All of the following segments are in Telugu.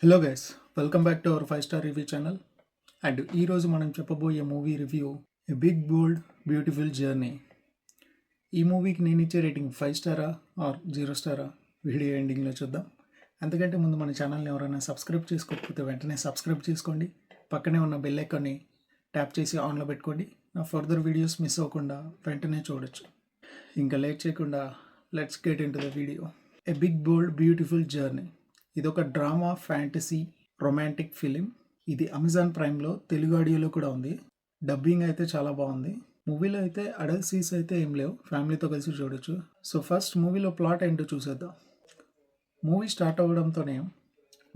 Hello guys, welcome back to our 5 star review channel. And ఈరోజు మనం చెప్పబోయే movie review a big bold beautiful journey. ఈ మూవీకి నేను ఇచ్చే రేటింగ్ 5 స్టారా ఆర్ 0 స్టారా వీడియో ఎండింగ్లో చూద్దాం. అంతకంటే ముందు మన ఛానల్ని ఎవరైనా సబ్స్క్రైబ్ చేసుకోకపోతే వెంటనే సబ్స్క్రైబ్ చేసుకోండి. పక్కనే ఉన్న బెల్ ఐకాన్ని ట్యాప్ చేసి ఆన్లో పెట్టుకోండి. నా ఫర్దర్ వీడియోస్ మిస్ అవ్వకుండా వెంటనే చూడొచ్చు. ఇంకా లేట్ చేయకుండా let's get into the video. A big bold beautiful journey ఇది ఒక డ్రామా ఫ్యాంటసీ రొమాంటిక్ ఫిలిం. ఇది అమెజాన్ ప్రైమ్లో తెలుగు ఆడియోలో కూడా ఉంది. డబ్బింగ్ అయితే చాలా బాగుంది. మూవీలో అయితే అడల్ట్ సీన్స్ అయితే ఏం లేవు, ఫ్యామిలీతో కలిసి చూడొచ్చు. సో ఫస్ట్ మూవీలో ప్లాట్ ఏంటో చూసేద్దాం. మూవీ స్టార్ట్ అవ్వడంతోనే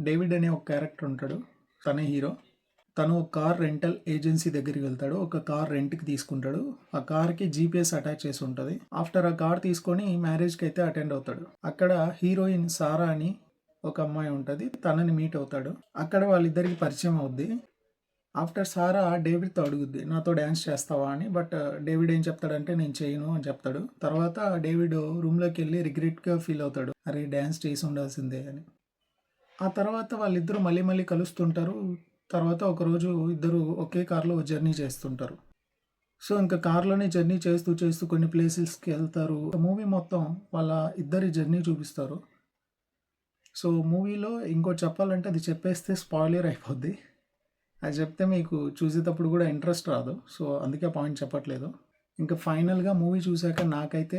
డేవిడ్ అనే ఒక క్యారెక్టర్ ఉంటాడు, తనే హీరో. తను ఒక కార్ రెంటల్ ఏజెన్సీ దగ్గరికి వెళ్తాడు, ఒక కార్ రెంట్కి తీసుకుంటాడు. ఆ కార్కి జీపీఎస్ అటాచ్ చేసి ఉంటుంది. ఆఫ్టర్ ఆ కార్ తీసుకొని మ్యారేజ్కి అయితే అటెండ్ అవుతాడు. అక్కడ హీరోయిన్ సారా అని ఒక అమ్మాయి ఉంటుంది, తనని మీట్ అవుతాడు. అక్కడ వాళ్ళిద్దరికి పరిచయం అవుద్ది. ఆఫ్టర్ సారా డేవిడ్తో అడుగుద్ది, నాతో డ్యాన్స్ చేస్తావా అని. బట్ డేవిడ్ ఏం చెప్తాడంటే నేను చేయను అని చెప్తాడు. తర్వాత డేవిడ్ రూమ్లోకి వెళ్ళి రిగ్రెట్గా ఫీల్ అవుతాడు, అరే డ్యాన్స్ చేసి ఉండాల్సిందే అని. ఆ తర్వాత వాళ్ళిద్దరూ మళ్ళీ మళ్ళీ కలుస్తుంటారు. తర్వాత ఒకరోజు ఇద్దరు ఒకే కార్లో జర్నీ చేస్తుంటారు. సో ఇంకా కార్లోనే జర్నీ చేస్తూ చేస్తూ కొన్ని ప్లేసెస్కి వెళ్తారు. మూవీ మొత్తం వాళ్ళ ఇద్దరి జర్నీ చూపిస్తారు. సో మూవీలో ఇంకోటి చెప్పాలంటే అది చెప్పేస్తే స్పాయిలర్ అయిపోద్ది. అది చెప్తే మీకు చూసేటప్పుడు కూడా ఇంట్రెస్ట్ రాదు. సో అందుకే పాయింట్ చెప్పట్లేదు. ఇంకా ఫైనల్గా మూవీ చూశాక నాకైతే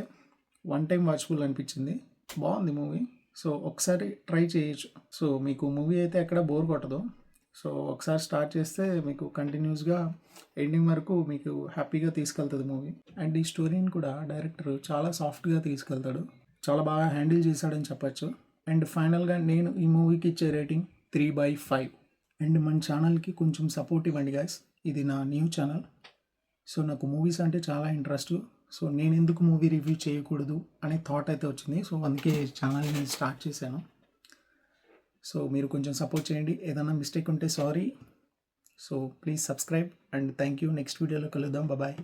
వన్ టైం వాచ్ఫుల్ అనిపించింది. బాగుంది మూవీ. సో ఒకసారి ట్రై చేయొచ్చు. సో మీకు మూవీ అయితే ఎక్కడ బోర్ కొట్టదు. సో ఒకసారి స్టార్ట్ చేస్తే మీకు కంటిన్యూస్గా ఎండింగ్ వరకు మీకు హ్యాపీగా తీసుకెళ్తుంది మూవీ. అండ్ ఈ స్టోరీని కూడా డైరెక్టర్ చాలా సాఫ్ట్గా తీసుకెళ్తాడు, చాలా బాగా హ్యాండిల్ చేశాడని చెప్పచ్చు. అండ్ ఫైనల్గా నేను ఈ మూవీకి ఇచ్చే రేటింగ్ 3/5. అండ్ మన ఛానల్కి కొంచెం సపోర్ట్ ఇవ్వండి గాయస్, ఇది నా న్యూ ఛానల్. సో నాకు మూవీస్ అంటే చాలా ఇంట్రెస్ట్. సో నేను ఎందుకు మూవీ రివ్యూ చేయకూడదు అనే థాట్ అయితే వచ్చింది. సో అందుకే ఛానల్ని స్టార్ట్ చేశాను. సో మీరు కొంచెం సపోర్ట్ చేయండి. ఏదైనా మిస్టేక్ ఉంటే sorry. So please subscribe and thank you. Next వీడియోలో కలుద్దాం. బాయ్.